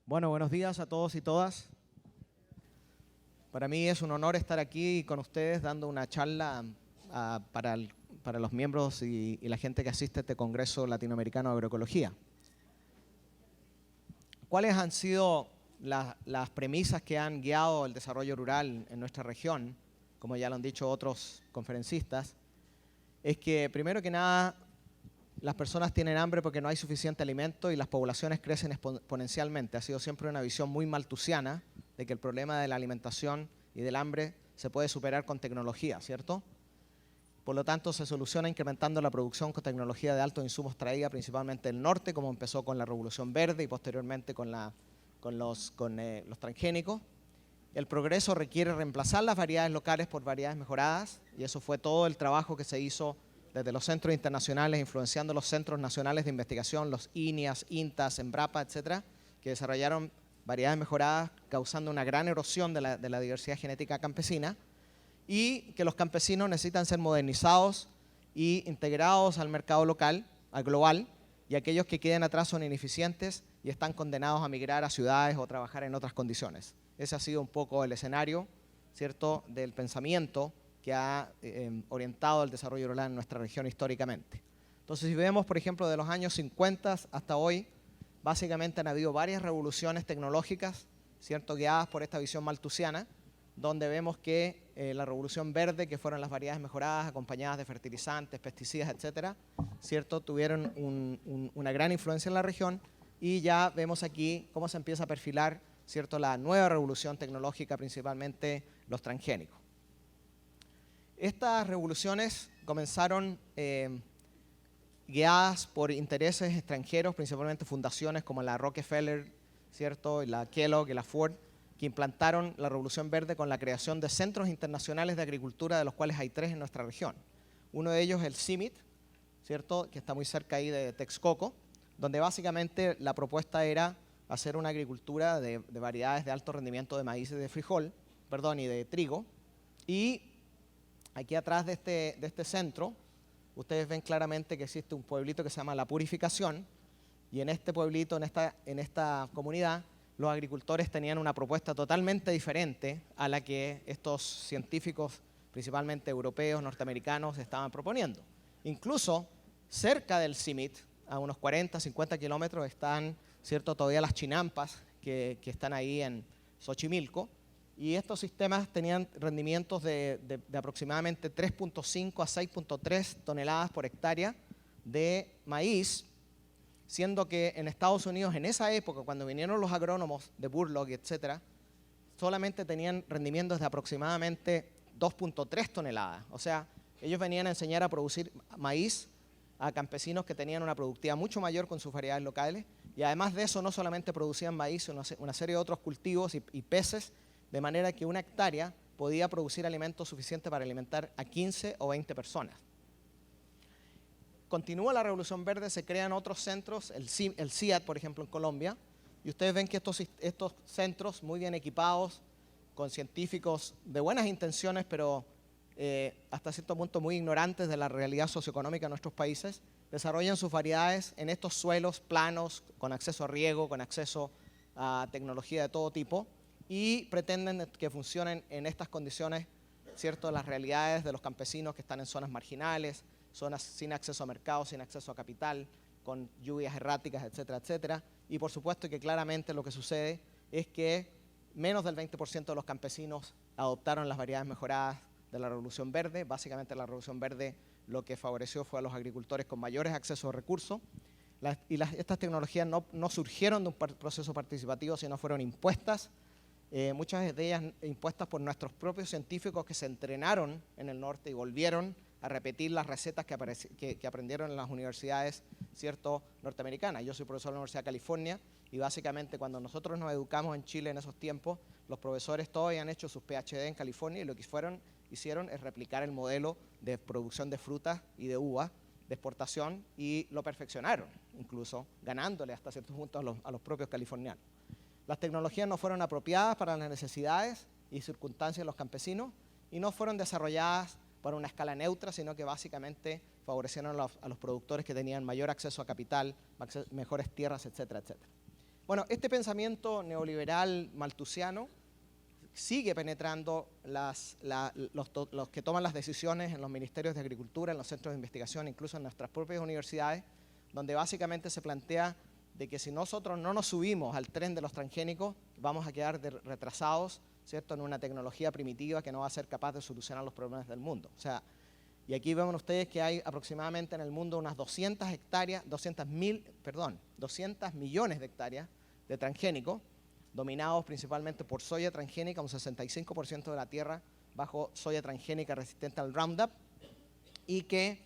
Bueno, buenos días a todos y todas. Para mí es un honor estar aquí con ustedes dando una charla para los miembros y la gente que asiste a este Congreso Latinoamericano de Agroecología. ¿Cuáles han sido las premisas que han guiado el desarrollo rural en nuestra región? Como ya lo han dicho otros conferencistas, es que primero que nada las personas tienen hambre porque no hay suficiente alimento y las poblaciones crecen exponencialmente. Ha sido siempre una visión muy malthusiana de que el problema de la alimentación y del hambre se puede superar con tecnología, ¿cierto? Por lo tanto, se soluciona incrementando la producción con tecnología de altos insumos traída principalmente del norte, como empezó con la Revolución Verde y posteriormente con los transgénicos. El progreso requiere reemplazar las variedades locales por variedades mejoradas, y eso fue todo el trabajo que se hizo desde los centros internacionales, influenciando los centros nacionales de investigación, los INIAS, INTAS, EMBRAPA, etcétera, que desarrollaron variedades mejoradas, causando una gran erosión de la diversidad genética campesina, y que los campesinos necesitan ser modernizados y integrados al mercado local, al global, y aquellos que queden atrás son ineficientes y están condenados a migrar a ciudades o trabajar en otras condiciones. Ese ha sido un poco el escenario, ¿cierto?, del pensamiento que ha orientado el desarrollo rural en nuestra región históricamente. Entonces, si vemos, por ejemplo, de los años 50 hasta hoy, básicamente han habido varias revoluciones tecnológicas, ¿cierto?, guiadas por esta visión malthusiana, donde vemos que la revolución verde, que fueron las variedades mejoradas, acompañadas de fertilizantes, pesticidas, etcétera, ¿cierto?, tuvieron una gran influencia en la región, y ya vemos aquí cómo se empieza a perfilar, ¿cierto?, la nueva revolución tecnológica, principalmente los transgénicos. Estas revoluciones comenzaron guiadas por intereses extranjeros, principalmente fundaciones como la Rockefeller, ¿cierto?, y la Kellogg y la Ford, que implantaron la Revolución Verde con la creación de centros internacionales de agricultura, de los cuales hay 3 en nuestra región. Uno de ellos es el CIMMYT, ¿cierto?, que está muy cerca ahí de Texcoco, donde básicamente la propuesta era hacer una agricultura de variedades de alto rendimiento de maíz y de frijol, y de trigo. Y aquí atrás de este centro, ustedes ven claramente que existe un pueblito que se llama La Purificación, y en este pueblito, en esta comunidad, los agricultores tenían una propuesta totalmente diferente a la que estos científicos, principalmente europeos, norteamericanos, estaban proponiendo. Incluso cerca del CIMMYT, a unos 40, 50 kilómetros, están, ¿cierto?, todavía las chinampas que están ahí en Xochimilco, y estos sistemas tenían rendimientos de aproximadamente 3.5 a 6.3 toneladas por hectárea de maíz, siendo que en Estados Unidos, en esa época, cuando vinieron los agrónomos de Burlock, etcétera, solamente tenían rendimientos de aproximadamente 2.3 toneladas. O sea, ellos venían a enseñar a producir maíz a campesinos que tenían una productividad mucho mayor con sus variedades locales, y además de eso no solamente producían maíz, sino una serie de otros cultivos y peces, de manera que una hectárea podía producir alimentos suficientes para alimentar a 15 o 20 personas. Continúa la Revolución Verde, se crean otros centros, el CIAT, por ejemplo, en Colombia, y ustedes ven que estos centros muy bien equipados, con científicos de buenas intenciones, pero hasta cierto punto muy ignorantes de la realidad socioeconómica de nuestros países, desarrollan sus variedades en estos suelos planos, con acceso a riego, con acceso a tecnología de todo tipo, y pretenden que funcionen en estas condiciones, ¿cierto?, las realidades de los campesinos que están en zonas marginales, zonas sin acceso a mercados, sin acceso a capital, con lluvias erráticas, etcétera, etcétera. Y por supuesto que claramente lo que sucede es que menos del 20% de los campesinos adoptaron las variedades mejoradas de la Revolución Verde. Básicamente la Revolución Verde lo que favoreció fue a los agricultores con mayores accesos a recursos. Estas tecnologías no surgieron de un proceso participativo, sino fueron impuestas, muchas de ellas impuestas por nuestros propios científicos que se entrenaron en el norte y volvieron a repetir las recetas que aprendieron en las universidades, ¿cierto?, norteamericanas. Yo soy profesor de la Universidad de California, y básicamente cuando nosotros nos educamos en Chile en esos tiempos, los profesores todos habían hecho sus PhD en California, y lo que hicieron es replicar el modelo de producción de frutas y de uva de exportación, y lo perfeccionaron, incluso ganándole hasta cierto punto a los propios californianos. Las tecnologías no fueron apropiadas para las necesidades y circunstancias de los campesinos, y no fueron desarrolladas para una escala neutra, sino que básicamente favorecieron a los productores que tenían mayor acceso a capital, mejores tierras, etcétera, etcétera. Bueno, este pensamiento neoliberal malthusiano sigue penetrando los que toman las decisiones en los ministerios de Agricultura, en los centros de investigación, incluso en nuestras propias universidades, donde básicamente se plantea de que si nosotros no nos subimos al tren de los transgénicos, vamos a quedar retrasados, ¿cierto?, en una tecnología primitiva que no va a ser capaz de solucionar los problemas del mundo. O sea, y aquí ven ustedes que hay aproximadamente en el mundo unas 200 millones de hectáreas de transgénicos, dominados principalmente por soya transgénica, un 65% de la tierra bajo soya transgénica resistente al Roundup, y que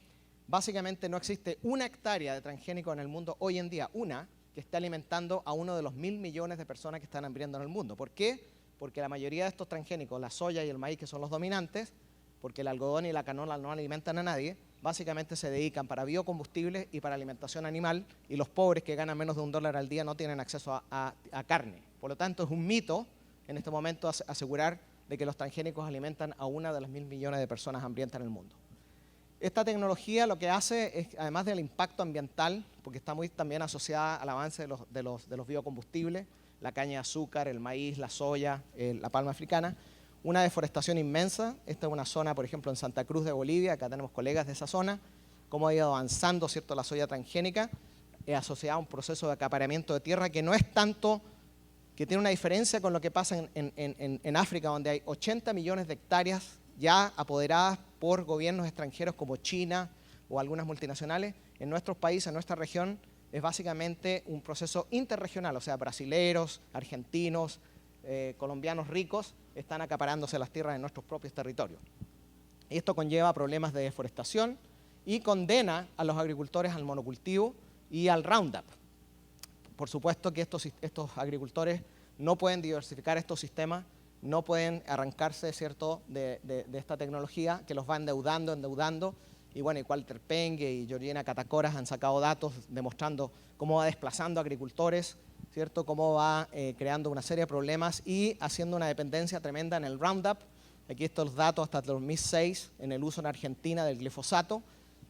básicamente no existe una hectárea de transgénico en el mundo hoy en día, una que esté alimentando a uno de los 1.000 millones de personas que están hambriando en el mundo. ¿Por qué? Porque la mayoría de estos transgénicos, la soya y el maíz, que son los dominantes, porque el algodón y la canola no alimentan a nadie, básicamente se dedican para biocombustibles y para alimentación animal, y los pobres que ganan menos de $1 al día no tienen acceso a carne. Por lo tanto, es un mito en este momento asegurar de que los transgénicos alimentan a una de las 1.000 millones de personas hambrientas en el mundo. Esta tecnología lo que hace es, además del impacto ambiental, porque está muy también asociada al avance de los biocombustibles, la caña de azúcar, el maíz, la soya, la palma africana, una deforestación inmensa. Esta es una zona, por ejemplo, en Santa Cruz de Bolivia, acá tenemos colegas de esa zona, cómo ha ido avanzando, ¿cierto?, la soya transgénica, asociada a un proceso de acaparamiento de tierra que no es tanto, que tiene una diferencia con lo que pasa en África, donde hay 80 millones de hectáreas ya apoderadas por gobiernos extranjeros como China o algunas multinacionales. En nuestros países, en nuestra región, es básicamente un proceso interregional, o sea, brasileros, argentinos, colombianos ricos están acaparándose las tierras en nuestros propios territorios. Y esto conlleva problemas de deforestación y condena a los agricultores al monocultivo y al Roundup. Por supuesto que estos agricultores no pueden diversificar estos sistemas, no pueden arrancarse, ¿cierto?, de esta tecnología que los va endeudando. Y bueno, y Walter Pengue y Georgina Catacoras han sacado datos demostrando cómo va desplazando agricultores, ¿cierto?, cómo va creando una serie de problemas y haciendo una dependencia tremenda en el Roundup. Aquí están los datos hasta el 2006 en el uso en Argentina del glifosato.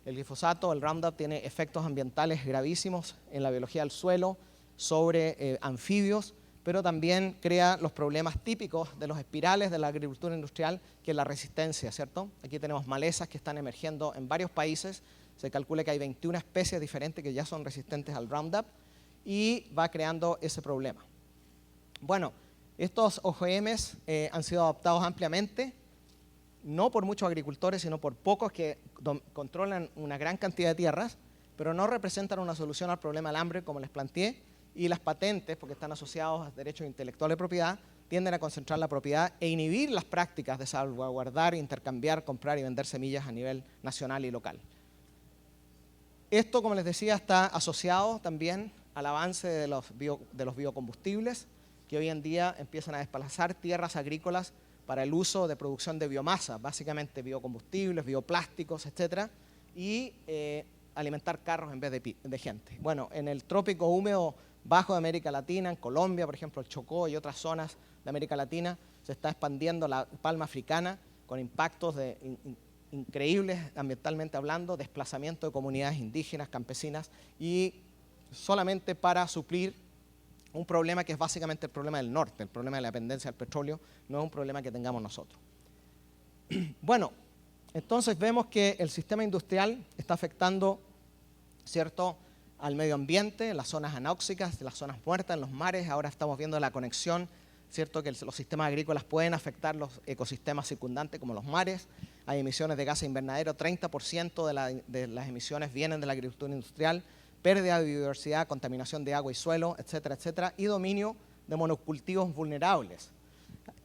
El glifosato, el Roundup, tiene efectos ambientales gravísimos en la biología del suelo, sobre anfibios, pero también crea los problemas típicos de los espirales de la agricultura industrial, que es la resistencia, ¿cierto? Aquí tenemos malezas que están emergiendo en varios países. Se calcula que hay 21 especies diferentes que ya son resistentes al Roundup y va creando ese problema. Bueno, estos OGMs han sido adoptados ampliamente, no por muchos agricultores, sino por pocos que controlan una gran cantidad de tierras, pero no representan una solución al problema del hambre, como les planteé, y las patentes, porque están asociados a derechos intelectuales de propiedad, tienden a concentrar la propiedad e inhibir las prácticas de salvaguardar, intercambiar, comprar y vender semillas a nivel nacional y local. Esto, como les decía, está asociado también al avance de los biocombustibles, que hoy en día empiezan a desplazar tierras agrícolas para el uso de producción de biomasa, básicamente biocombustibles, bioplásticos, etcétera, y alimentar carros en vez de gente. Bueno, en el trópico húmedo bajo de América Latina, en Colombia, por ejemplo, el Chocó y otras zonas de América Latina, se está expandiendo la palma africana con impactos increíbles ambientalmente hablando, desplazamiento de comunidades indígenas, campesinas, y solamente para suplir un problema que es básicamente el problema del norte, el problema de la dependencia del petróleo, no es un problema que tengamos nosotros. Bueno, entonces vemos que el sistema industrial está afectando, ¿cierto?, al medio ambiente, las zonas anóxicas, las zonas muertas en los mares. Ahora estamos viendo la conexión, ¿cierto?, que los sistemas agrícolas pueden afectar los ecosistemas circundantes como los mares. Hay emisiones de gases invernadero, 30% de las emisiones vienen de la agricultura industrial, pérdida de biodiversidad, contaminación de agua y suelo, etcétera, etcétera, y dominio de monocultivos vulnerables.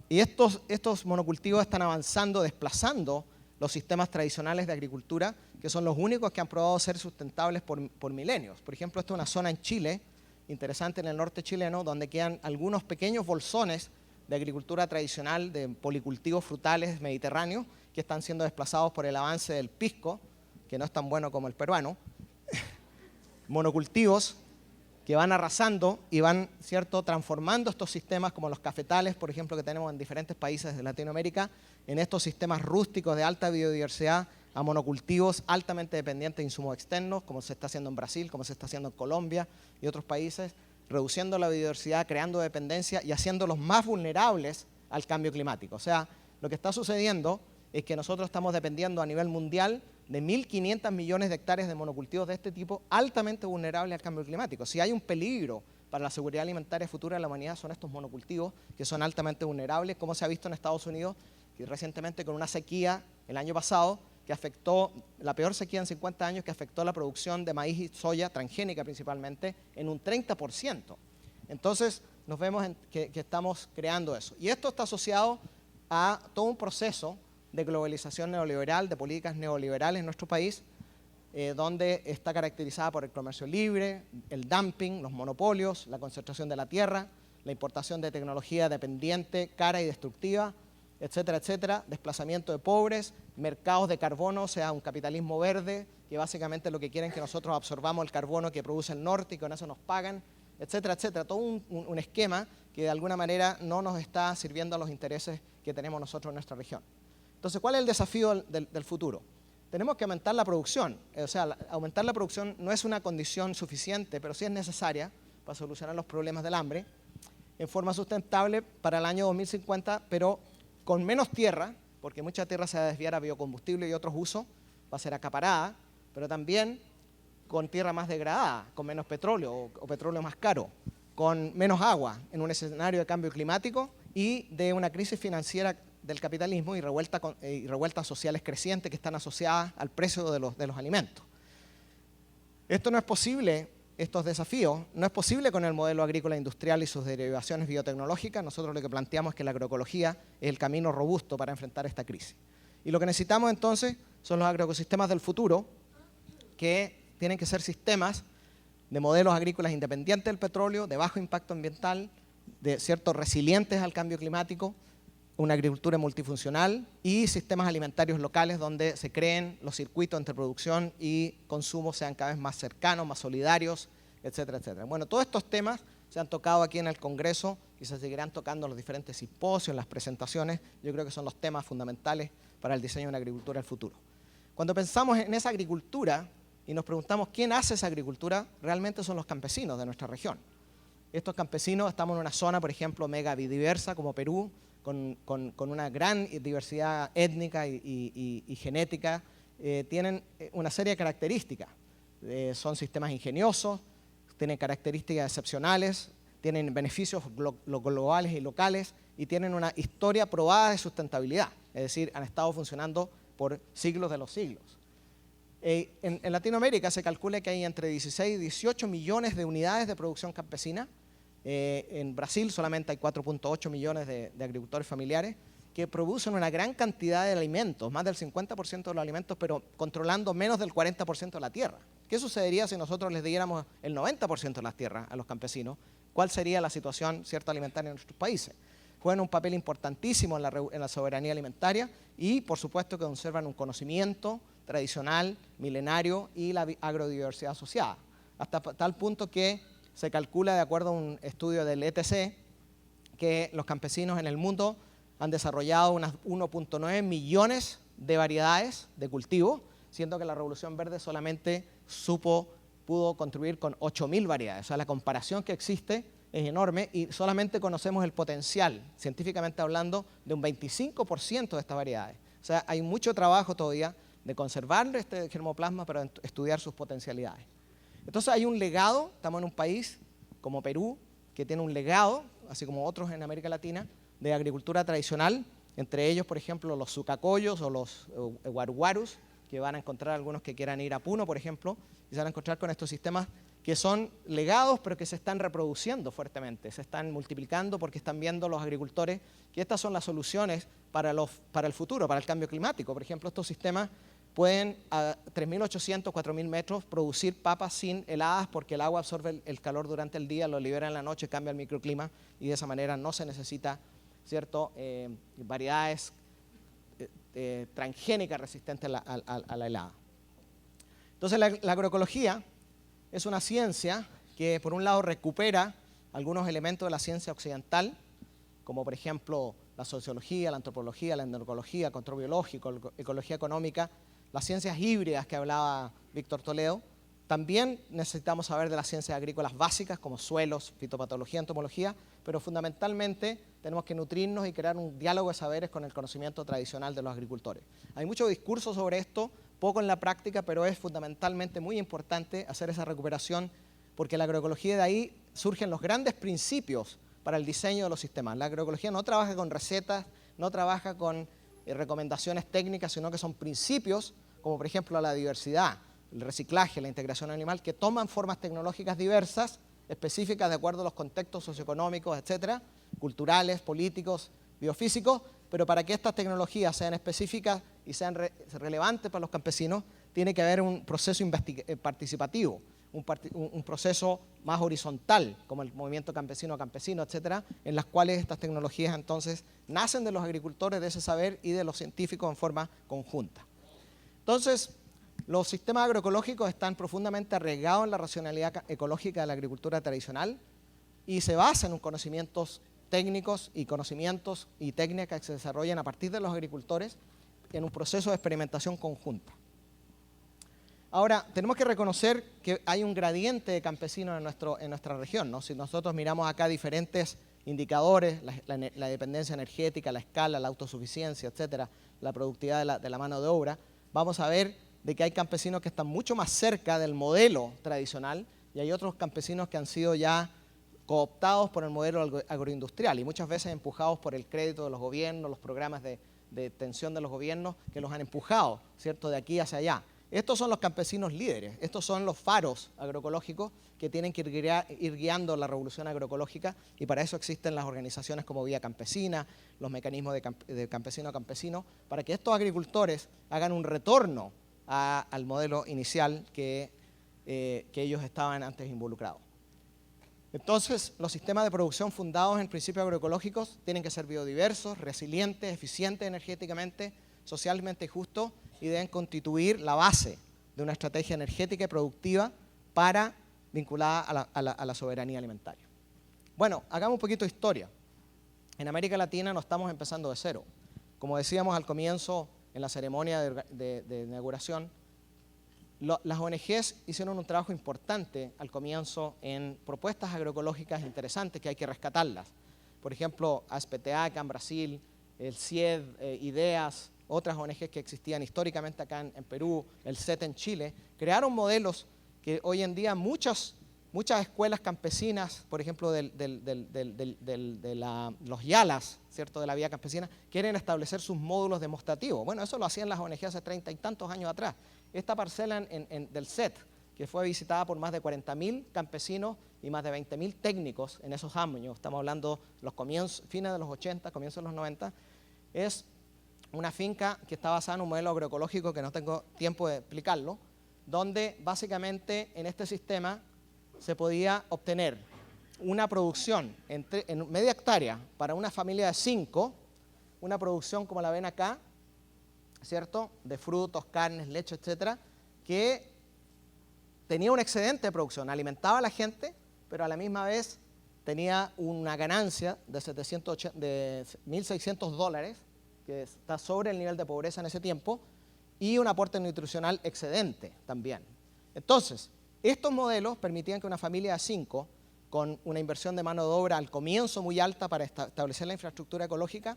Y estos monocultivos están avanzando, desplazando los sistemas tradicionales de agricultura, que son los únicos que han probado ser sustentables por milenios. Por ejemplo, esta es una zona en Chile, interesante en el norte chileno, donde quedan algunos pequeños bolsones de agricultura tradicional, de policultivos frutales mediterráneos, que están siendo desplazados por el avance del pisco, que no es tan bueno como el peruano, monocultivos que van arrasando y van, ¿cierto?, transformando estos sistemas como los cafetales, por ejemplo, que tenemos en diferentes países de Latinoamérica, en estos sistemas rústicos de alta biodiversidad, a monocultivos altamente dependientes de insumos externos, como se está haciendo en Brasil, como se está haciendo en Colombia y otros países, reduciendo la biodiversidad, creando dependencia y haciéndolos más vulnerables al cambio climático. O sea, lo que está sucediendo es que nosotros estamos dependiendo a nivel mundial de 1.500 millones de hectáreas de monocultivos de este tipo altamente vulnerables al cambio climático. Si hay un peligro para la seguridad alimentaria futura de la humanidad son estos monocultivos que son altamente vulnerables, como se ha visto en Estados Unidos y recientemente con una sequía el año pasado que afectó, la peor sequía en 50 años, que afectó la producción de maíz y soya, transgénica principalmente, en un 30%. Entonces, nos vemos que estamos creando eso. Y esto está asociado a todo un proceso de globalización neoliberal, de políticas neoliberales en nuestro país, donde está caracterizada por el comercio libre, el dumping, los monopolios, la concentración de la tierra, la importación de tecnología dependiente, cara y destructiva, etcétera, etcétera, desplazamiento de pobres, mercados de carbono, o sea, un capitalismo verde, que básicamente lo que quieren es que nosotros absorbamos el carbono que produce el norte y con eso nos pagan, etcétera, etcétera. Todo un esquema que de alguna manera no nos está sirviendo a los intereses que tenemos nosotros en nuestra región. Entonces, ¿cuál es el desafío del futuro? Tenemos que aumentar la producción. O sea, aumentar la producción no es una condición suficiente, pero sí es necesaria para solucionar los problemas del hambre en forma sustentable para el año 2050, pero con menos tierra, porque mucha tierra se va a desviar a biocombustible y otros usos, va a ser acaparada, pero también con tierra más degradada, con menos petróleo o petróleo más caro, con menos agua en un escenario de cambio climático y de una crisis financiera del capitalismo y revueltas sociales crecientes que están asociadas al precio de los alimentos. Esto no es posible, estos desafíos, no es posible con el modelo agrícola industrial y sus derivaciones biotecnológicas. Nosotros lo que planteamos es que la agroecología es el camino robusto para enfrentar esta crisis. Y lo que necesitamos entonces son los agroecosistemas del futuro, que tienen que ser sistemas de modelos agrícolas independientes del petróleo, de bajo impacto ambiental, resilientes al cambio climático, una agricultura multifuncional y sistemas alimentarios locales donde se creen los circuitos entre producción y consumo sean cada vez más cercanos, más solidarios, etcétera, etcétera. Bueno, todos estos temas se han tocado aquí en el Congreso y se seguirán tocando en los diferentes simposios, en las presentaciones. Yo creo que son los temas fundamentales para el diseño de una agricultura del futuro. Cuando pensamos en esa agricultura y nos preguntamos quién hace esa agricultura, realmente son los campesinos de nuestra región. Estos campesinos, estamos en una zona, por ejemplo, mega biodiversa como Perú, con una gran diversidad étnica y genética, tienen una serie de características. Son sistemas ingeniosos, tienen características excepcionales, tienen beneficios globales y locales y tienen una historia probada de sustentabilidad, es decir, han estado funcionando por siglos de los siglos. En Latinoamérica se calcula que hay entre 16 y 18 millones de unidades de producción campesina. En Brasil solamente hay 4.8 millones de agricultores familiares que producen una gran cantidad de alimentos, más del 50% de los alimentos, pero controlando menos del 40% de la tierra. ¿Qué sucedería si nosotros les diéramos el 90% de las tierras a los campesinos? ¿Cuál sería la situación alimentaria en nuestros países? Juegan un papel importantísimo en la soberanía alimentaria y, por supuesto, que conservan un conocimiento tradicional, milenario y la agrodiversidad asociada, hasta tal punto que se calcula, de acuerdo a un estudio del ETC, que los campesinos en el mundo han desarrollado unas 1.9 millones de variedades de cultivo, siendo que la Revolución Verde solamente pudo contribuir con 8.000 variedades. O sea, la comparación que existe es enorme y solamente conocemos el potencial, científicamente hablando, de un 25% de estas variedades. O sea, hay mucho trabajo todavía de conservar este germoplasma para estudiar sus potencialidades. Entonces hay un legado, estamos en un país como Perú, que tiene un legado, así como otros en América Latina, de agricultura tradicional, entre ellos, por ejemplo, los sucacoyos o los guaruguarus, que van a encontrar algunos que quieran ir a Puno, por ejemplo, y se van a encontrar con estos sistemas que son legados, pero que se están reproduciendo fuertemente, se están multiplicando porque están viendo los agricultores que estas son las soluciones para el futuro, para el cambio climático. Por ejemplo, estos sistemas pueden a 3.800, 4.000 metros producir papas sin heladas porque el agua absorbe el calor durante el día, lo libera en la noche, cambia el microclima y de esa manera no se necesita variedades transgénicas resistentes a la helada. Entonces la agroecología es una ciencia que por un lado recupera algunos elementos de la ciencia occidental, como por ejemplo la sociología, la antropología, la etnología, control biológico, ecología económica, las ciencias híbridas que hablaba Víctor Toledo, También necesitamos saber de las ciencias agrícolas básicas como suelos, fitopatología, entomología, pero fundamentalmente tenemos que nutrirnos y crear un diálogo de saberes con el conocimiento tradicional de los agricultores. Hay mucho discurso sobre esto, poco en la práctica, pero es fundamentalmente muy importante hacer esa recuperación porque la agroecología, de ahí surgen los grandes principios para el diseño de los sistemas. La agroecología no trabaja con recetas, no trabaja con recomendaciones técnicas, sino que son principios como por ejemplo la diversidad, el reciclaje, la integración animal, que toman formas tecnológicas diversas, específicas de acuerdo a los contextos socioeconómicos, etcétera, culturales, políticos, biofísicos, pero para que estas tecnologías sean específicas y sean relevantes para los campesinos, tiene que haber un proceso participativo, un proceso más horizontal, como el movimiento campesino a campesino, etcétera, en las cuales estas tecnologías entonces nacen de los agricultores, de ese saber y de los científicos en forma conjunta. Entonces, los sistemas agroecológicos están profundamente arraigados en la racionalidad ecológica de la agricultura tradicional y se basan en conocimientos técnicos y conocimientos y técnicas que se desarrollan a partir de los agricultores en un proceso de experimentación conjunta. Ahora, tenemos que reconocer que hay un gradiente de campesinos en nuestra región, ¿no? Si nosotros miramos acá diferentes indicadores, la dependencia energética, la escala, la autosuficiencia, etcétera, la productividad de la mano de obra, vamos a ver de que hay campesinos que están mucho más cerca del modelo tradicional y hay otros campesinos que han sido ya cooptados por el modelo agroindustrial y muchas veces empujados por el crédito de los gobiernos, los programas de extensión de los gobiernos que los han empujado, ¿cierto?, de aquí hacia allá. Estos son los campesinos líderes, estos son los faros agroecológicos que tienen que ir guiando la revolución agroecológica y para eso existen las organizaciones como Vía Campesina, los mecanismos de campesino a campesino, para que estos agricultores hagan un retorno al modelo inicial que ellos estaban antes involucrados. Entonces, los sistemas de producción fundados en principios agroecológicos tienen que ser biodiversos, resilientes, eficientes energéticamente, socialmente justos y deben constituir la base de una estrategia energética y productiva vinculada a la soberanía alimentaria. Bueno, hagamos un poquito de historia. En América Latina no estamos empezando de cero. Como decíamos al comienzo en la ceremonia de inauguración, las ONGs hicieron un trabajo importante al comienzo en propuestas agroecológicas interesantes que hay que rescatarlas. Por ejemplo, ASPTA acá en Brasil, el CIED, IDEAS, otras ONGs que existían históricamente acá en Perú, el CET en Chile, crearon modelos que hoy en día muchas escuelas campesinas, por ejemplo, los YALAs, ¿cierto?, de la Vía Campesina, quieren establecer sus módulos demostrativos. Bueno, eso lo hacían las ONG hace 30 y tantos años atrás. Esta parcela del CET, que fue visitada por más de 40.000 campesinos y más de 20.000 técnicos en esos años, estamos hablando los fines de los 80, comienzos de los 90, es una finca que está basada en un modelo agroecológico que no tengo tiempo de explicarlo, donde básicamente en este sistema se podía obtener una producción en media hectárea para una familia de 5, una producción como la ven acá, ¿cierto?, de frutos, carnes, leche, etcétera, que tenía un excedente de producción, alimentaba a la gente, pero a la misma vez tenía una ganancia de $1.600, que está sobre el nivel de pobreza en ese tiempo, y un aporte nutricional excedente también. Entonces, estos modelos permitían que una familia de 5, con una inversión de mano de obra al comienzo muy alta para establecer la infraestructura ecológica,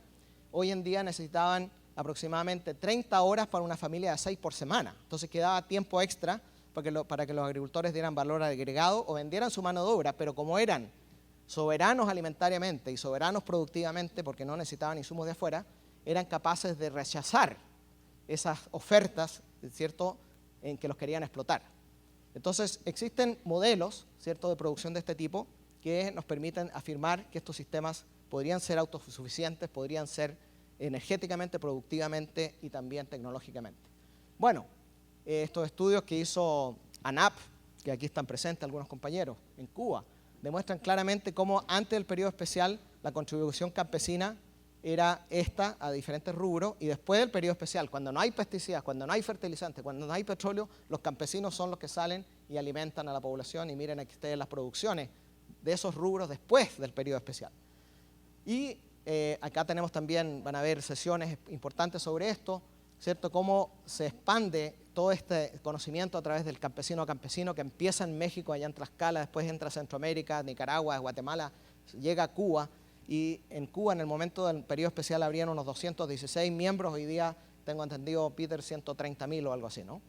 hoy en día necesitaban aproximadamente 30 horas para una familia de 6 por semana. Entonces quedaba tiempo extra para que los agricultores dieran valor agregado o vendieran su mano de obra, pero como eran soberanos alimentariamente y soberanos productivamente porque no necesitaban insumos de afuera, eran capaces de rechazar esas ofertas, ¿cierto?, en que los querían explotar. Entonces, existen modelos, ¿cierto?, de producción de este tipo que nos permiten afirmar que estos sistemas podrían ser autosuficientes, podrían ser energéticamente, productivamente y también tecnológicamente. Bueno, estos estudios que hizo ANAP, que aquí están presentes algunos compañeros, en Cuba, demuestran claramente cómo antes del periodo especial la contribución campesina era esta a diferentes rubros y después del periodo especial, cuando no hay pesticidas, cuando no hay fertilizantes, cuando no hay petróleo, los campesinos son los que salen y alimentan a la población y miren aquí ustedes las producciones de esos rubros después del periodo especial. Y acá tenemos también, van a ver sesiones importantes sobre esto, ¿cierto?, cómo se expande todo este conocimiento a través del campesino a campesino que empieza en México, allá en Tlaxcala, después entra a Centroamérica, Nicaragua, Guatemala, llega a Cuba, y en Cuba en el momento del periodo especial habrían unos 216 miembros, hoy día tengo entendido, Peter, 130.000 o algo así, ¿no?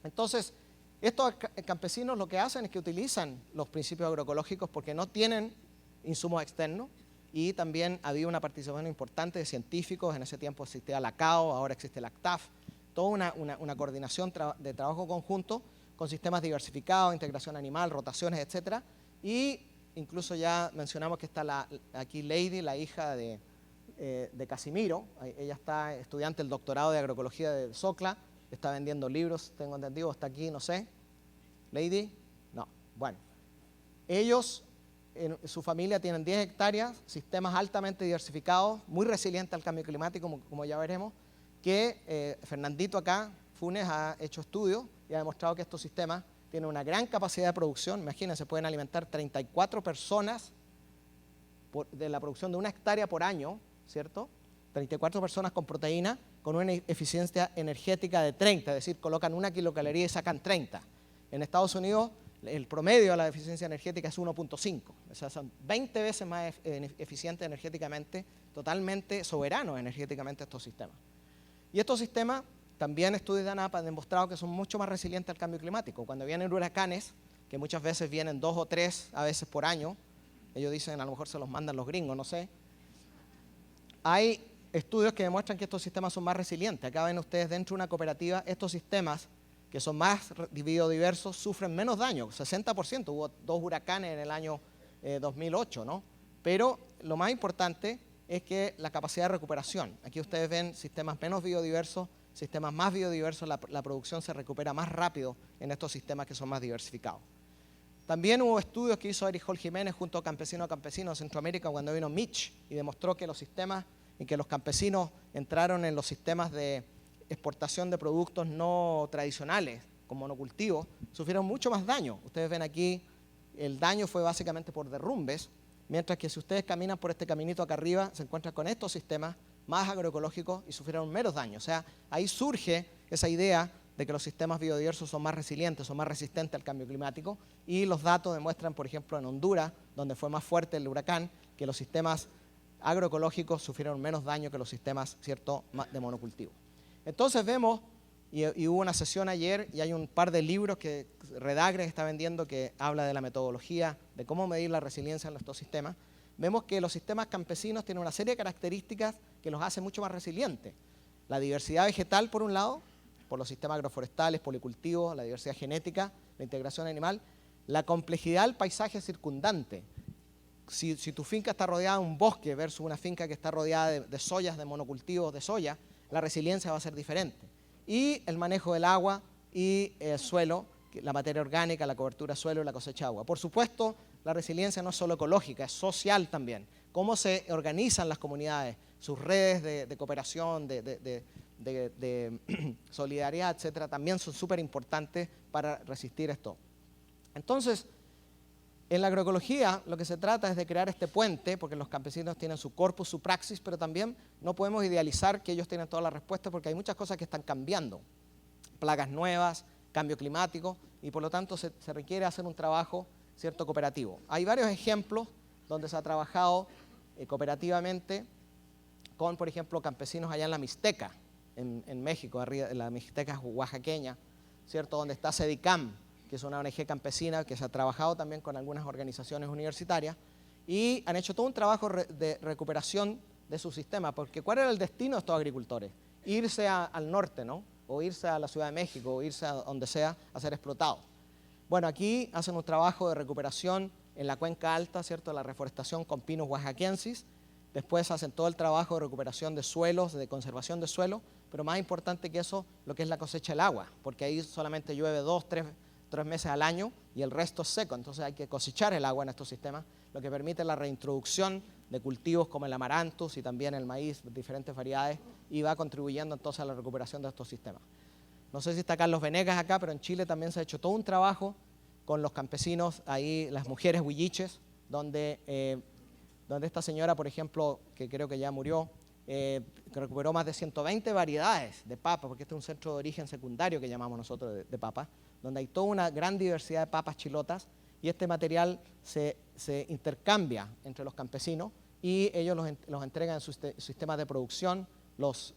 Entonces, estos campesinos lo que hacen es que utilizan los principios agroecológicos porque no tienen insumos externos, y también había una participación importante de científicos. En ese tiempo existía la CAO, ahora existe la CTAF, toda una coordinación de trabajo conjunto con sistemas diversificados, integración animal, rotaciones, etcétera. Y incluso ya mencionamos que está aquí Lady, la hija de Casimiro. Ella está estudiante del doctorado de agroecología de Socla, está vendiendo libros, tengo entendido, está aquí, no sé. Lady, no, bueno. Ellos, en su familia, tienen 10 hectáreas, sistemas altamente diversificados, muy resilientes al cambio climático, como ya veremos, que Fernandito acá, Funes, ha hecho estudios y ha demostrado que estos sistemas tienen una gran capacidad de producción. Imagínense, pueden alimentar 34 personas de la producción de 1 hectárea por año, ¿cierto? 34 personas con proteína, con una eficiencia energética de 30, es decir, colocan 1 kilocaloría y sacan 30. En Estados Unidos, el promedio de la eficiencia energética es 1.5, o sea, son 20 veces más eficientes energéticamente, totalmente soberanos energéticamente estos sistemas. Y estos sistemas, también estudios de ANAP han demostrado que son mucho más resilientes al cambio climático. Cuando vienen huracanes, que muchas veces vienen 2 o 3 a veces por año, ellos dicen, a lo mejor se los mandan los gringos, no sé, hay estudios que demuestran que estos sistemas son más resilientes. Acá ven ustedes, dentro de una cooperativa, estos sistemas que son más biodiversos sufren menos daño, 60%. Hubo 2 huracanes en el año 2008, ¿no? Pero lo más importante es que la capacidad de recuperación. Aquí ustedes ven sistemas menos biodiversos, sistemas más biodiversos, la producción se recupera más rápido en estos sistemas que son más diversificados. También hubo estudios que hizo Eric Hall Jiménez junto a Campesino en Centroamérica cuando vino Mitch, y demostró que los sistemas en que los campesinos entraron en los sistemas de exportación de productos no tradicionales, como monocultivos, sufrieron mucho más daño. Ustedes ven aquí, el daño fue básicamente por derrumbes, mientras que si ustedes caminan por este caminito acá arriba, se encuentran con estos sistemas más agroecológicos y sufrieron menos daño. O sea, ahí surge esa idea de que los sistemas biodiversos son más resilientes, son más resistentes al cambio climático, y los datos demuestran, por ejemplo, en Honduras, donde fue más fuerte el huracán, que los sistemas agroecológicos sufrieron menos daño que los sistemas, ¿cierto?, de monocultivo. Entonces vemos, y hubo una sesión ayer, y hay un par de libros que Redagre está vendiendo que habla de la metodología, de cómo medir la resiliencia en estos sistemas. Vemos que los sistemas campesinos tienen una serie de características que los hacen mucho más resilientes. La diversidad vegetal, por un lado, por los sistemas agroforestales, policultivos, la diversidad genética, la integración animal, la complejidad del paisaje circundante. Si tu finca está rodeada de un bosque versus una finca que está rodeada de soyas, de monocultivos de soya, la resiliencia va a ser diferente. Y el manejo del agua y el suelo, la materia orgánica, la cobertura de suelo y la cosecha de agua. Por supuesto, la resiliencia no es solo ecológica, es social también. Cómo se organizan las comunidades, sus redes de cooperación, de solidaridad, etcétera, también son súper importantes para resistir esto. Entonces, en la agroecología lo que se trata es de crear este puente, porque los campesinos tienen su corpus, su praxis, pero también no podemos idealizar que ellos tienen todas las respuestas, porque hay muchas cosas que están cambiando. Plagas nuevas, cambio climático, y por lo tanto se requiere hacer un trabajo, ¿cierto?, cooperativo. Hay varios ejemplos donde se ha trabajado cooperativamente con, por ejemplo, campesinos allá en la Mixteca, en México, arriba, en la Mixteca oaxaqueña, ¿cierto?, donde está Sedicam, que es una ONG campesina que se ha trabajado también con algunas organizaciones universitarias, y han hecho todo un trabajo de recuperación de su sistema, porque ¿cuál era el destino de estos agricultores? Irse al norte, ¿no?, o irse a la Ciudad de México, o irse a donde sea a ser explotados. Bueno, aquí hacen un trabajo de recuperación en la cuenca alta, ¿cierto?, la reforestación con Pinus oaxaquensis. Después hacen todo el trabajo de recuperación de suelos, de conservación de suelos, pero más importante que eso, lo que es la cosecha del agua, porque ahí solamente llueve 2, 3 meses al año y el resto es seco, entonces hay que cosechar el agua en estos sistemas, lo que permite la reintroducción de cultivos como el amaranthus y también el maíz, diferentes variedades, y va contribuyendo entonces a la recuperación de estos sistemas. No sé si está Carlos Venegas acá, pero en Chile también se ha hecho todo un trabajo con los campesinos, ahí las mujeres huilliches, donde esta señora, por ejemplo, que creo que ya murió, que recuperó más de 120 variedades de papas, porque este es un centro de origen secundario que llamamos nosotros de papas, donde hay toda una gran diversidad de papas chilotas, y este material se intercambia entre los campesinos y ellos los entregan en sus sistemas de producción, los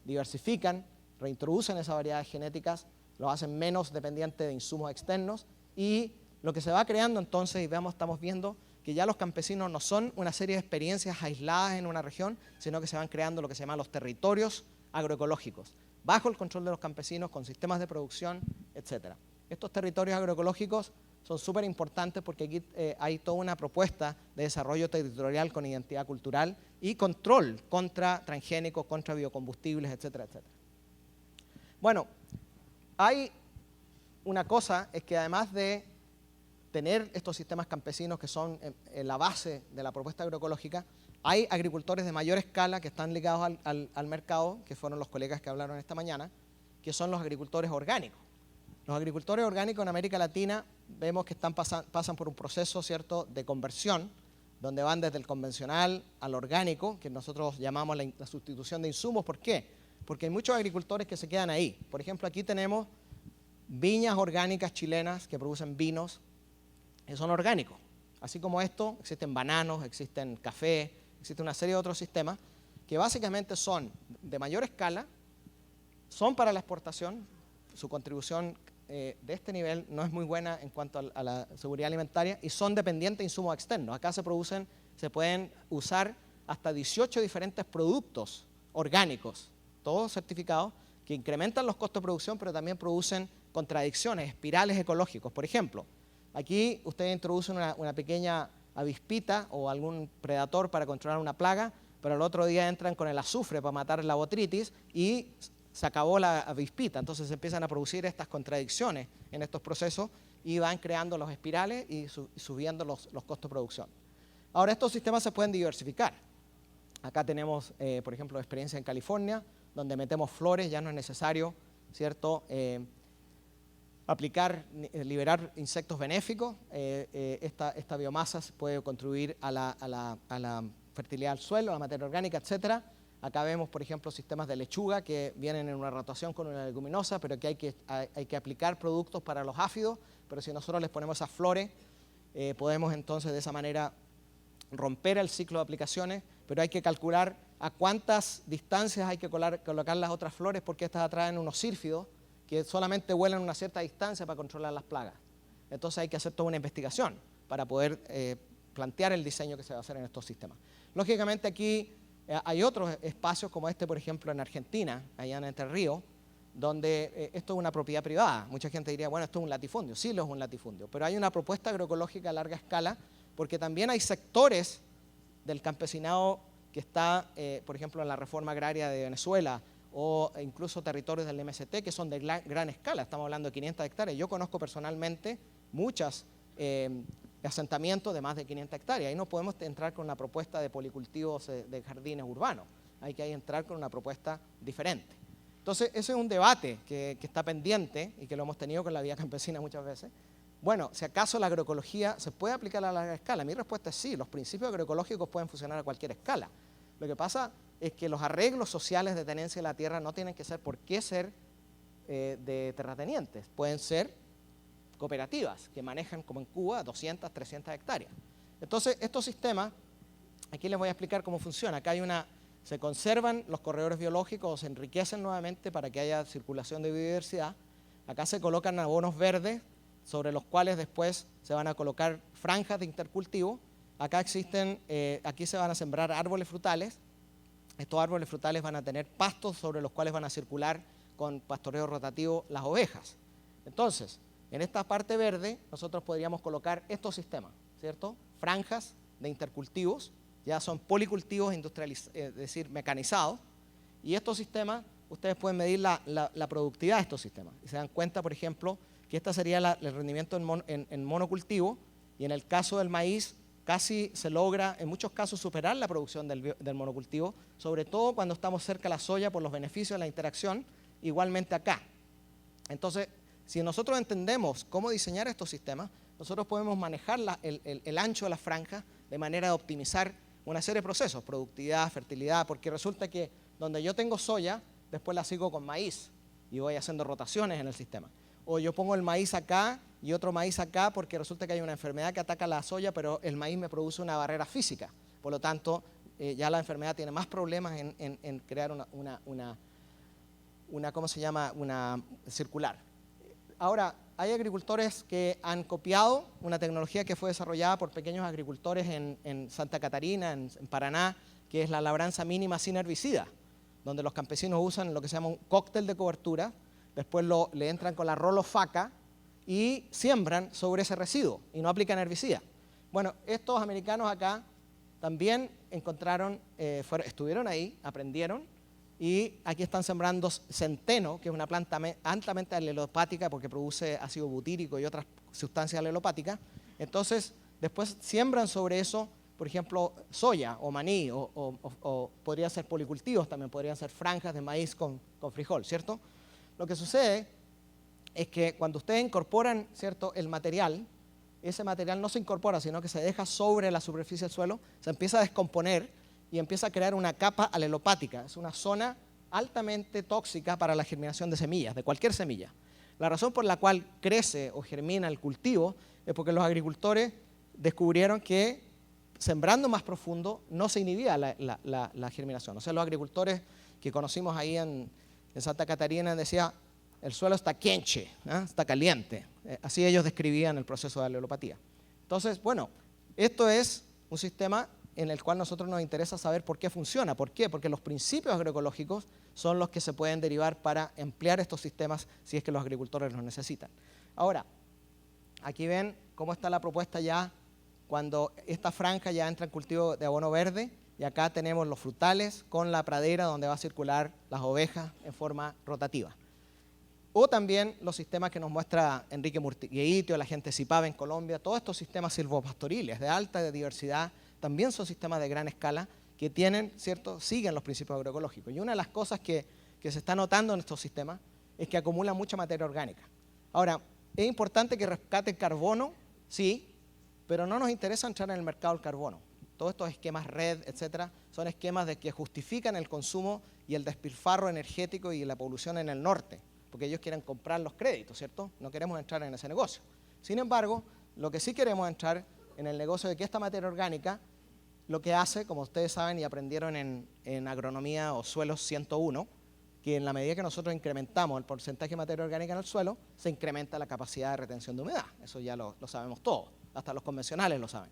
diversifican, reintroducen esas variedades genéticas, los hacen menos dependientes de insumos externos, y lo que se va creando entonces, y estamos viendo que ya los campesinos no son una serie de experiencias aisladas en una región, sino que se van creando lo que se llama los territorios agroecológicos, bajo el control de los campesinos, con sistemas de producción, etc. Estos territorios agroecológicos son súper importantes porque aquí hay toda una propuesta de desarrollo territorial con identidad cultural y control contra transgénicos, contra biocombustibles, etcétera, etcétera. Bueno, hay una cosa, es que además de tener estos sistemas campesinos que son en la base de la propuesta agroecológica, hay agricultores de mayor escala que están ligados al mercado, que fueron los colegas que hablaron esta mañana, que son los agricultores orgánicos. Los agricultores orgánicos en América Latina vemos que pasan por un proceso, ¿cierto?, de conversión, donde van desde el convencional al orgánico, que nosotros llamamos la sustitución de insumos. ¿Por qué? Porque hay muchos agricultores que se quedan ahí. Por ejemplo, aquí tenemos viñas orgánicas chilenas que producen vinos que son orgánicos. Así como esto, existen bananos, existen café, existe una serie de otros sistemas que básicamente son de mayor escala, son para la exportación, su contribución de este nivel no es muy buena en cuanto a la seguridad alimentaria, y son dependientes de insumos externos. Acá se pueden usar hasta 18 diferentes productos orgánicos, todos certificados, que incrementan los costos de producción, pero también producen contradicciones, espirales ecológicos. Por ejemplo, aquí ustedes introducen una pequeña avispita o algún predador para controlar una plaga, pero al otro día entran con el azufre para matar la botritis y se acabó la avispita. Entonces se empiezan a producir estas contradicciones en estos procesos y van creando los espirales y subiendo los costos de producción. Ahora, estos sistemas se pueden diversificar. Acá tenemos, por ejemplo, experiencia en California, donde metemos flores, ya no es necesario, ¿cierto?, liberar insectos benéficos. Esta biomasa puede contribuir a la fertilidad del suelo, a la materia orgánica, etc. Acá vemos, por ejemplo, sistemas de lechuga que vienen en una rotación con una leguminosa, pero que hay que aplicar productos para los áfidos, pero si nosotros les ponemos esas flores, podemos entonces de esa manera romper el ciclo de aplicaciones, pero hay que calcular a cuántas distancias hay que colocar las otras flores, porque estas atraen unos sírfidos que solamente vuelan una cierta distancia para controlar las plagas. Entonces hay que hacer toda una investigación para poder plantear el diseño que se va a hacer en estos sistemas. Lógicamente aquí hay otros espacios como este, por ejemplo, en Argentina, allá en Entre Ríos, donde esto es una propiedad privada. Mucha gente diría, bueno, esto es un latifundio. Sí, lo es un latifundio, pero hay una propuesta agroecológica a larga escala, porque también hay sectores del campesinado que está, por ejemplo, en la reforma agraria de Venezuela, o incluso territorios del MST que son de gran escala. Estamos hablando de 500 hectáreas. Yo conozco personalmente muchos asentamientos de más de 500 hectáreas. Ahí no podemos entrar con una propuesta de policultivos de jardines urbanos. Hay que entrar con una propuesta diferente. Entonces, ese es un debate que está pendiente y que lo hemos tenido con la Vía Campesina muchas veces. Bueno, si acaso la agroecología se puede aplicar a larga escala. Mi respuesta es sí, los principios agroecológicos pueden funcionar a cualquier escala. Lo que pasa es que los arreglos sociales de tenencia de la tierra no tienen que ser por qué ser de terratenientes. Pueden ser cooperativas que manejan, como en Cuba, 200, 300 hectáreas. Entonces, estos sistemas, aquí les voy a explicar cómo funciona. Acá se conservan los corredores biológicos, se enriquecen nuevamente para que haya circulación de biodiversidad. Acá se colocan abonos verdes, sobre los cuales después se van a colocar franjas de intercultivo. Acá aquí se van a sembrar árboles frutales. Estos árboles frutales van a tener pastos sobre los cuales van a circular con pastoreo rotativo las ovejas. Entonces, en esta parte verde nosotros podríamos colocar estos sistemas, ¿cierto? Franjas de intercultivos, ya son policultivos industrializados, es decir, mecanizados, y estos sistemas, ustedes pueden medir la productividad de estos sistemas. Y se dan cuenta, por ejemplo, que este sería el rendimiento en monocultivo, y en el caso del maíz, casi se logra, en muchos casos, superar la producción del monocultivo, sobre todo cuando estamos cerca de la soya por los beneficios de la interacción, igualmente acá. Entonces, si nosotros entendemos cómo diseñar estos sistemas, nosotros podemos manejar el ancho de la franja de manera de optimizar una serie de procesos, productividad, fertilidad, porque resulta que donde yo tengo soya, después la sigo con maíz y voy haciendo rotaciones en el sistema. O yo pongo el maíz acá y otro maíz acá porque resulta que hay una enfermedad que ataca la soya, pero el maíz me produce una barrera física. Por lo tanto, ya la enfermedad tiene más problemas en crear ¿cómo se llama? Una circular. Ahora, hay agricultores que han copiado una tecnología que fue desarrollada por pequeños agricultores en Santa Catarina, en Paraná, que es la labranza mínima sin herbicida, donde los campesinos usan lo que se llama un cóctel de cobertura, después le entran con la rolofaca y siembran sobre ese residuo y no aplican herbicida. Bueno, estos americanos acá también encontraron, estuvieron ahí, aprendieron, y aquí están sembrando centeno, que es una planta altamente alelopática porque produce ácido butírico y otras sustancias alelopáticas. Entonces, después siembran sobre eso, por ejemplo, soya o maní, o podrían ser policultivos también, podrían ser franjas de maíz con frijol, ¿cierto? Lo que sucede es que cuando ustedes incorporan, ¿cierto?, el material, ese material no se incorpora, sino que se deja sobre la superficie del suelo, se empieza a descomponer y empieza a crear una capa alelopática. Es una zona altamente tóxica para la germinación de semillas, de cualquier semilla. La razón por la cual crece o germina el cultivo es porque los agricultores descubrieron que sembrando más profundo no se inhibía la germinación. O sea, los agricultores que conocimos ahí en Santa Catarina decían, el suelo está quenche, ¿eh? Está caliente. Así ellos describían el proceso de alelopatía. Entonces, bueno, esto es un sistema en el cual nosotros nos interesa saber por qué funciona. ¿Por qué? Porque los principios agroecológicos son los que se pueden derivar para emplear estos sistemas si es que los agricultores los necesitan. Ahora, aquí ven cómo está la propuesta ya cuando esta franja ya entra en cultivo de abono verde, y acá tenemos los frutales con la pradera donde va a circular las ovejas en forma rotativa. O también los sistemas que nos muestra Enrique Murgueitio, la gente de CIPAV en Colombia, todos estos sistemas silvopastoriles de alta diversidad, también son sistemas de gran escala que tienen, ¿cierto?, siguen los principios agroecológicos. Y una de las cosas que se está notando en estos sistemas es que acumulan mucha materia orgánica. Ahora, es importante que rescaten carbono, sí, pero no nos interesa entrar en el mercado del carbono. Todos estos esquemas red, etcétera, son esquemas de que justifican el consumo y el despilfarro energético y la polución en el norte, porque ellos quieren comprar los créditos, ¿cierto? No queremos entrar en ese negocio. Sin embargo, lo que sí queremos entrar en el negocio de que esta materia orgánica lo que hace, como ustedes saben y aprendieron en agronomía o suelos 101, que en la medida que nosotros incrementamos el porcentaje de materia orgánica en el suelo, se incrementa la capacidad de retención de humedad. Eso ya lo sabemos todos, hasta los convencionales lo saben.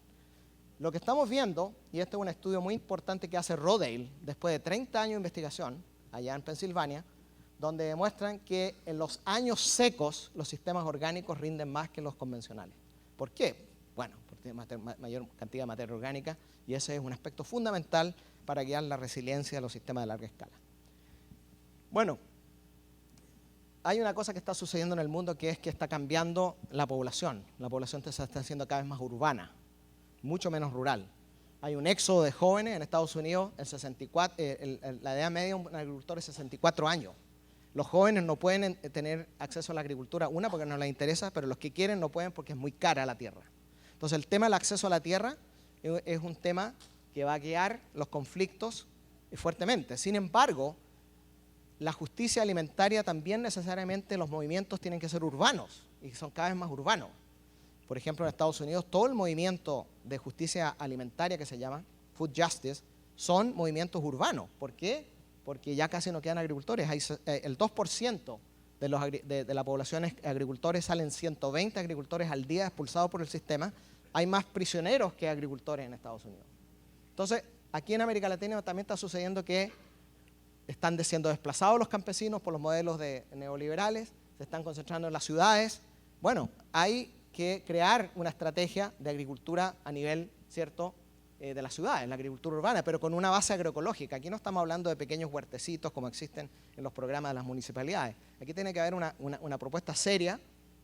Lo que estamos viendo, y este es un estudio muy importante que hace Rodale, después de 30 años de investigación, allá en Pensilvania, donde demuestran que en los años secos los sistemas orgánicos rinden más que los convencionales. ¿Por qué? Bueno, porque tiene mayor cantidad de materia orgánica y ese es un aspecto fundamental para guiar la resiliencia de los sistemas de larga escala. Bueno, hay una cosa que está sucediendo en el mundo que es que está cambiando la población. La población se está haciendo cada vez más urbana, mucho menos rural. Hay un éxodo de jóvenes en Estados Unidos, la edad media de un agricultor es 64 años. Los jóvenes no pueden tener acceso a la agricultura, una porque no les interesa, pero los que quieren no pueden porque es muy cara la tierra. Entonces el tema del acceso a la tierra es un tema que va a guiar los conflictos fuertemente. Sin embargo, la justicia alimentaria también necesariamente los movimientos tienen que ser urbanos y son cada vez más urbanos. Por ejemplo, en Estados Unidos todo el movimiento de justicia alimentaria que se llama Food Justice son movimientos urbanos. ¿Por qué? Porque ya casi no quedan agricultores. El 2% de la población agricultores, salen 120 agricultores al día expulsados por el sistema. Hay más prisioneros que agricultores en Estados Unidos. Entonces, aquí en América Latina también está sucediendo que están siendo desplazados los campesinos por los modelos neoliberales, se están concentrando en las ciudades. Bueno, hay que crear una estrategia de agricultura a nivel, ¿cierto?, de las ciudades, la agricultura urbana, pero con una base agroecológica. Aquí no estamos hablando de pequeños huertecitos como existen en los programas de las municipalidades. Aquí tiene que haber una propuesta seria,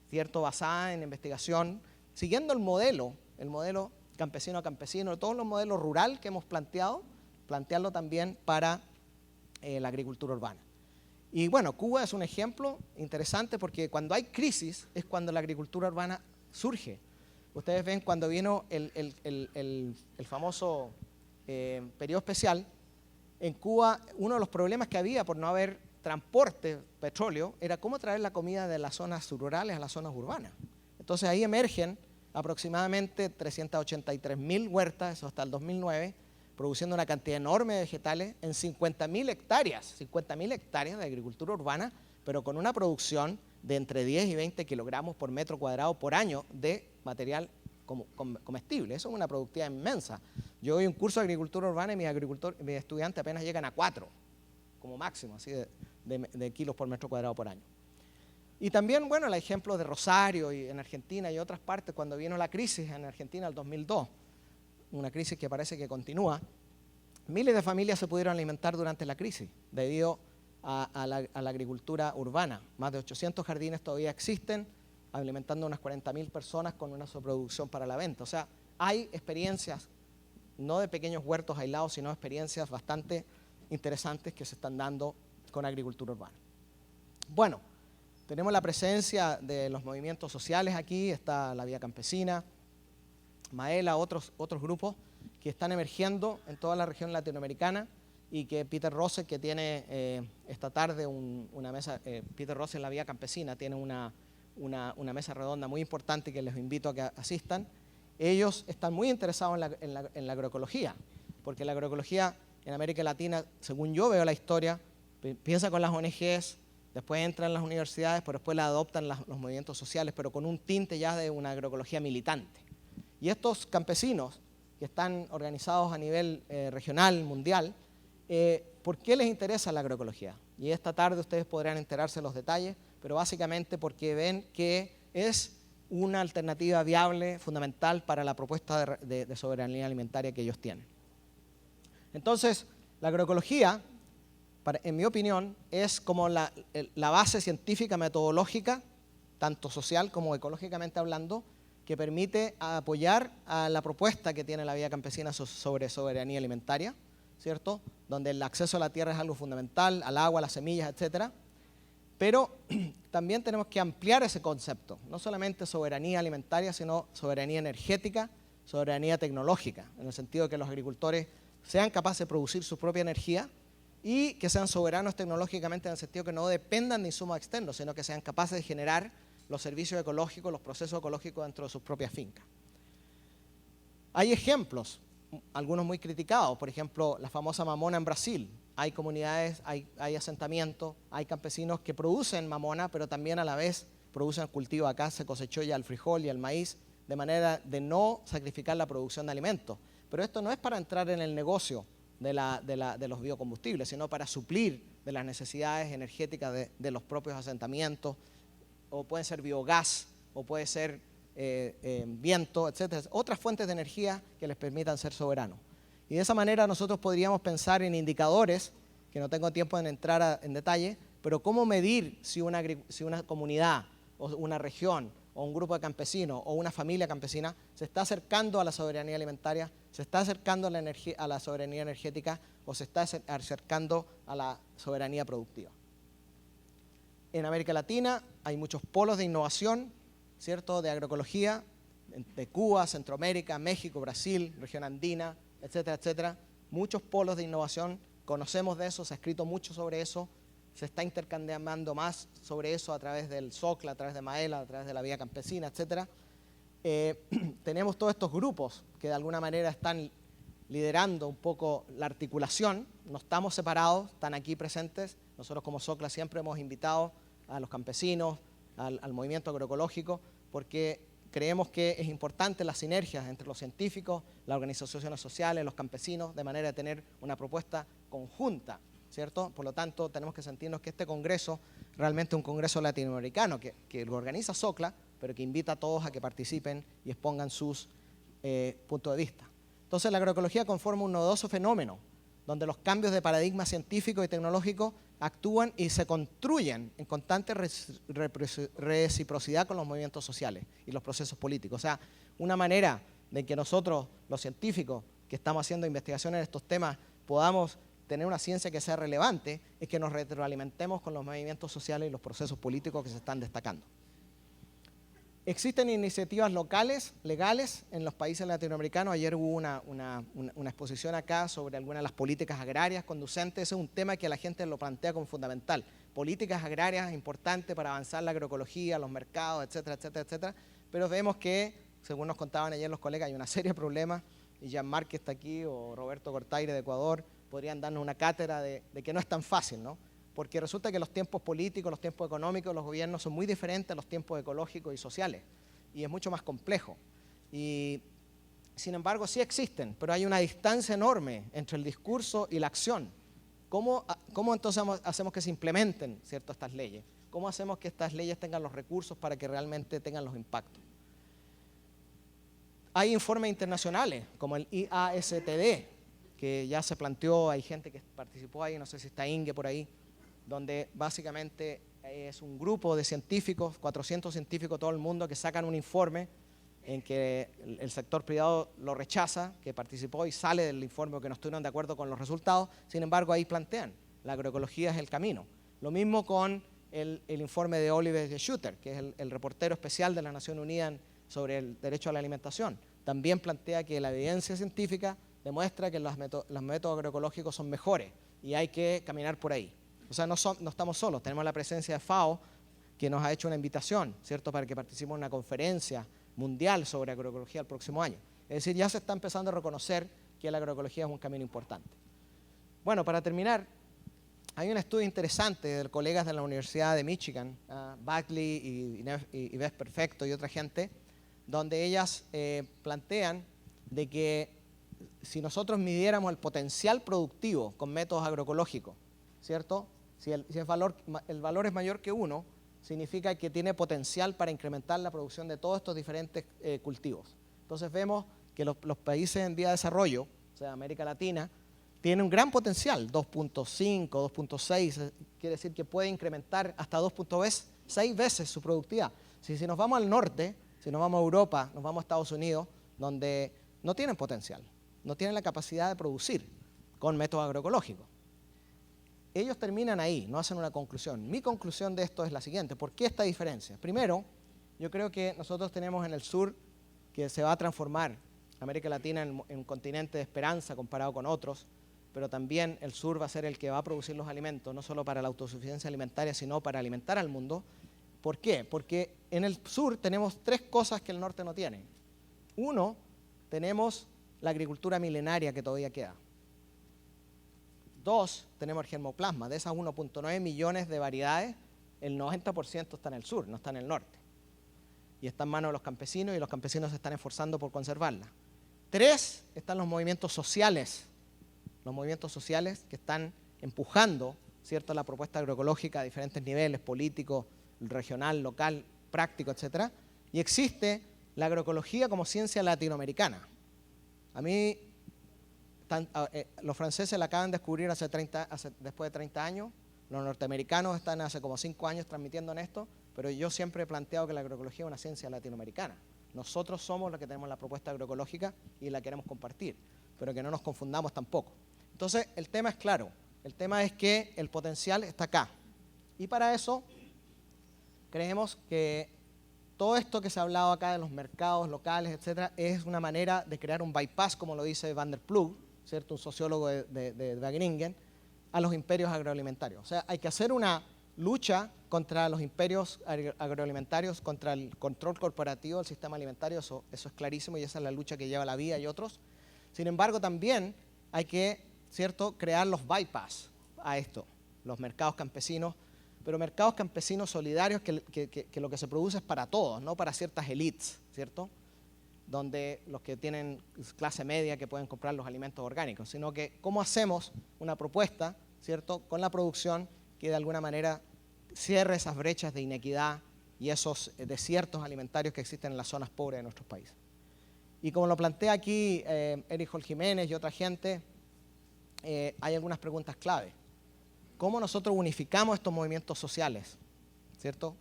¿cierto?, basada en investigación, siguiendo el modelo campesino a campesino, todos los modelos rural que hemos plantearlo también para la agricultura urbana. Y bueno, Cuba es un ejemplo interesante porque cuando hay crisis es cuando la agricultura urbana surge. Ustedes ven cuando vino el famoso periodo especial, en Cuba uno de los problemas que había por no haber transporte petróleo era cómo traer la comida de las zonas rurales a las zonas urbanas. Entonces ahí emergen aproximadamente 383.000 huertas, eso hasta el 2009, produciendo una cantidad enorme de vegetales en 50.000 hectáreas de agricultura urbana, pero con una producción de entre 10 y 20 kilogramos por metro cuadrado por año de material comestible. Eso es una productividad inmensa. Yo doy un curso de agricultura urbana y mis estudiantes apenas llegan a 4, como máximo, así de kilos por metro cuadrado por año. Y también, bueno, el ejemplo de Rosario y en Argentina y otras partes, cuando vino la crisis en Argentina en el 2002, una crisis que parece que continúa, miles de familias se pudieron alimentar durante la crisis debido a la agricultura urbana. Más de 800 jardines todavía existen, alimentando a unas 40.000 personas con una sobreproducción para la venta. O sea, hay experiencias, no de pequeños huertos aislados, sino experiencias bastante interesantes que se están dando con agricultura urbana. Bueno, tenemos la presencia de los movimientos sociales aquí, está la Vía Campesina, Maela, otros grupos que están emergiendo en toda la región latinoamericana y que Peter Rosset, que tiene esta tarde una mesa, Peter Rosset en la Vía Campesina tiene una mesa redonda muy importante que les invito a que asistan. Ellos están muy interesados en la agroecología, porque la agroecología en América Latina, según yo veo la historia, piensa con las ONGs, después entran en las universidades, pero después la adoptan los movimientos sociales, pero con un tinte ya de una agroecología militante. Y estos campesinos que están organizados a nivel regional, mundial, ¿por qué les interesa la agroecología? Y esta tarde ustedes podrán enterarse de los detalles, pero básicamente porque ven que es una alternativa viable, fundamental para la propuesta de soberanía alimentaria que ellos tienen. Entonces, la agroecología, en mi opinión, es como la base científica, metodológica, tanto social como ecológicamente hablando, que permite apoyar a la propuesta que tiene la Vía Campesina sobre soberanía alimentaria, ¿cierto? Donde el acceso a la tierra es algo fundamental, al agua, a las semillas, etcétera. Pero también tenemos que ampliar ese concepto, no solamente soberanía alimentaria, sino soberanía energética, soberanía tecnológica, en el sentido de que los agricultores sean capaces de producir su propia energía y que sean soberanos tecnológicamente en el sentido que no dependan de insumos externos, sino que sean capaces de generar los servicios ecológicos, los procesos ecológicos dentro de sus propias fincas. Hay ejemplos, algunos muy criticados, por ejemplo, la famosa mamona en Brasil. Hay comunidades, hay asentamientos, hay campesinos que producen mamona, pero también a la vez producen cultivo. Acá se cosechó ya el frijol y el maíz, de manera de no sacrificar la producción de alimentos. Pero esto no es para entrar en el negocio de los biocombustibles, sino para suplir de las necesidades energéticas de los propios asentamientos, o puede ser biogás, o puede ser viento, etcétera, otras fuentes de energía que les permitan ser soberanos. Y de esa manera nosotros podríamos pensar en indicadores, que no tengo tiempo en entrar en detalle, pero cómo medir si una comunidad, o una región, o un grupo de campesinos, o una familia campesina se está acercando a la soberanía alimentaria, se está acercando a la soberanía energética, o se está acercando a la soberanía productiva. En América Latina hay muchos polos de innovación, ¿cierto?, de agroecología, de Cuba, Centroamérica, México, Brasil, región andina, etcétera, etcétera. Muchos polos de innovación, conocemos de eso, se ha escrito mucho sobre eso, se está intercambiando más sobre eso a través del SOCLA, a través de Maela, a través de la Vía Campesina, etcétera. Tenemos todos estos grupos que de alguna manera están liderando un poco la articulación, no estamos separados, están aquí presentes. Nosotros como SOCLA siempre hemos invitado a los campesinos, al movimiento agroecológico, porque creemos que es importante las sinergias entre los científicos, las organizaciones sociales, los campesinos, de manera de tener una propuesta conjunta, ¿cierto? Por lo tanto, tenemos que sentirnos que este congreso realmente es un congreso latinoamericano que lo organiza SOCLA, pero que invita a todos a que participen y expongan sus puntos de vista. Entonces, la agroecología conforma un novedoso fenómeno, donde los cambios de paradigma científico y tecnológico actúan y se construyen en constante reciprocidad con los movimientos sociales y los procesos políticos. O sea, una manera de que nosotros, los científicos que estamos haciendo investigaciones en estos temas, podamos tener una ciencia que sea relevante, es que nos retroalimentemos con los movimientos sociales y los procesos políticos que se están destacando. Existen iniciativas locales, legales, en los países latinoamericanos. Ayer hubo una exposición acá sobre algunas de las políticas agrarias conducentes. Ese es un tema que la gente lo plantea como fundamental. Políticas agrarias importantes para avanzar la agroecología, los mercados, etcétera, etcétera, etcétera. Pero vemos que, según nos contaban ayer los colegas, hay una serie de problemas, y Jean-Marc, que está aquí, o Roberto Cortaire de Ecuador, podrían darnos una cátedra de que no es tan fácil, ¿no? Porque resulta que los tiempos políticos, los tiempos económicos, los gobiernos son muy diferentes a los tiempos ecológicos y sociales, y es mucho más complejo. Y sin embargo sí existen, pero hay una distancia enorme entre el discurso y la acción. ¿Cómo entonces hacemos que se implementen, ¿cierto?, estas leyes? ¿Cómo hacemos que estas leyes tengan los recursos para que realmente tengan los impactos? Hay informes internacionales, como el IASTD, que ya se planteó, hay gente que participó ahí, no sé si está Inge por ahí, donde básicamente es un grupo de científicos, 400 científicos de todo el mundo, que sacan un informe en que el sector privado lo rechaza, que participó y sale del informe o que no estuvieron de acuerdo con los resultados. Sin embargo, ahí plantean, la agroecología es el camino. Lo mismo con el informe de Oliver de Schutter, que es el reportero especial de las Naciones Unidas sobre el derecho a la alimentación. También plantea que la evidencia científica demuestra que los métodos agroecológicos son mejores y hay que caminar por ahí. O sea, no estamos solos, tenemos la presencia de FAO, que nos ha hecho una invitación, ¿cierto?, para que participemos en una conferencia mundial sobre agroecología el próximo año. Es decir, ya se está empezando a reconocer que la agroecología es un camino importante. Bueno, para terminar, hay un estudio interesante de colegas de la Universidad de Michigan, Bagley y Beth Perfecto y otra gente, donde ellas plantean de que si nosotros midiéramos el potencial productivo con métodos agroecológicos, ¿cierto?, si el valor es mayor que 1, significa que tiene potencial para incrementar la producción de todos estos diferentes cultivos. Entonces vemos que los países en vía de desarrollo, o sea, América Latina, tienen un gran potencial, 2.5, 2.6, quiere decir que puede incrementar hasta 2.6 veces su productividad. Si nos vamos al norte, si nos vamos a Europa, nos vamos a Estados Unidos, donde no tienen potencial, no tienen la capacidad de producir con métodos agroecológicos. Ellos terminan ahí, no hacen una conclusión. Mi conclusión de esto es la siguiente. ¿Por qué esta diferencia? Primero, yo creo que nosotros tenemos en el sur, que se va a transformar América Latina en un continente de esperanza comparado con otros, pero también el sur va a ser el que va a producir los alimentos, no solo para la autosuficiencia alimentaria, sino para alimentar al mundo. ¿Por qué? Porque en el sur tenemos 3 cosas que el norte no tiene. 1, tenemos la agricultura milenaria que todavía queda. 2, tenemos el germoplasma. De esas 1.9 millones de variedades, el 90% está en el sur, no está en el norte. Y está en manos de los campesinos, y los campesinos se están esforzando por conservarla. 3, están los movimientos sociales que están empujando, ¿cierto?, la propuesta agroecológica a diferentes niveles, políticos, regional, local, práctico, etc. Y existe la agroecología como ciencia latinoamericana. A mí, los franceses la acaban de descubrir después de 30 años, los norteamericanos están hace como 5 años transmitiendo en esto, pero yo siempre he planteado que la agroecología es una ciencia latinoamericana. Nosotros somos los que tenemos la propuesta agroecológica y la queremos compartir, pero que no nos confundamos tampoco. Entonces, el tema es claro, el tema es que el potencial está acá. Y para eso, creemos que todo esto que se ha hablado acá de los mercados locales, etcétera, es una manera de crear un bypass, como lo dice Van der Ploeg, ¿cierto?, un sociólogo de Wageningen, a los imperios agroalimentarios. O sea, hay que hacer una lucha contra los imperios agroalimentarios, contra el control corporativo del sistema alimentario, eso es clarísimo, y esa es la lucha que lleva la Vía y otros. Sin embargo, también hay que, ¿cierto?, crear los bypass a esto, los mercados campesinos, pero mercados campesinos solidarios que lo que se produce es para todos, no para ciertas élites, ¿cierto?, donde los que tienen clase media que pueden comprar los alimentos orgánicos, sino que cómo hacemos una propuesta, ¿cierto?, con la producción que de alguna manera cierre esas brechas de inequidad y esos desiertos alimentarios que existen en las zonas pobres de nuestros países. Y como lo plantea aquí Eric Hol Jiménez y otra gente, hay algunas preguntas clave. ¿Cómo nosotros unificamos estos movimientos sociales? ¿Cierto?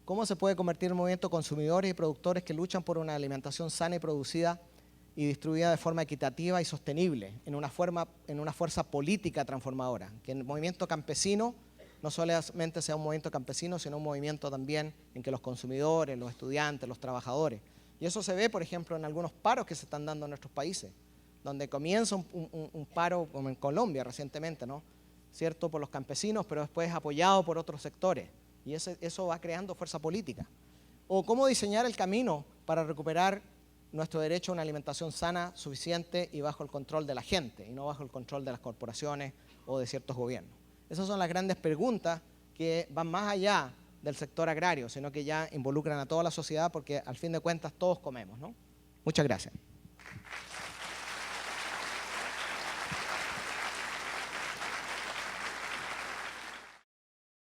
¿Cómo se puede convertir en un movimiento de consumidores y productores que luchan por una alimentación sana y producida y distribuida de forma equitativa y sostenible en una fuerza política transformadora? Que el movimiento campesino no solamente sea un movimiento campesino, sino un movimiento también en que los consumidores, los estudiantes, los trabajadores. Y eso se ve, por ejemplo, en algunos paros que se están dando en nuestros países, donde comienza un paro, como en Colombia recientemente, ¿no? ¿Cierto? Por los campesinos, pero después apoyado por otros sectores. Y eso va creando fuerza política. O cómo diseñar el camino para recuperar nuestro derecho a una alimentación sana, suficiente y bajo el control de la gente, y no bajo el control de las corporaciones o de ciertos gobiernos. Esas son las grandes preguntas que van más allá del sector agrario, sino que ya involucran a toda la sociedad, porque al fin de cuentas todos comemos, ¿no? Muchas gracias.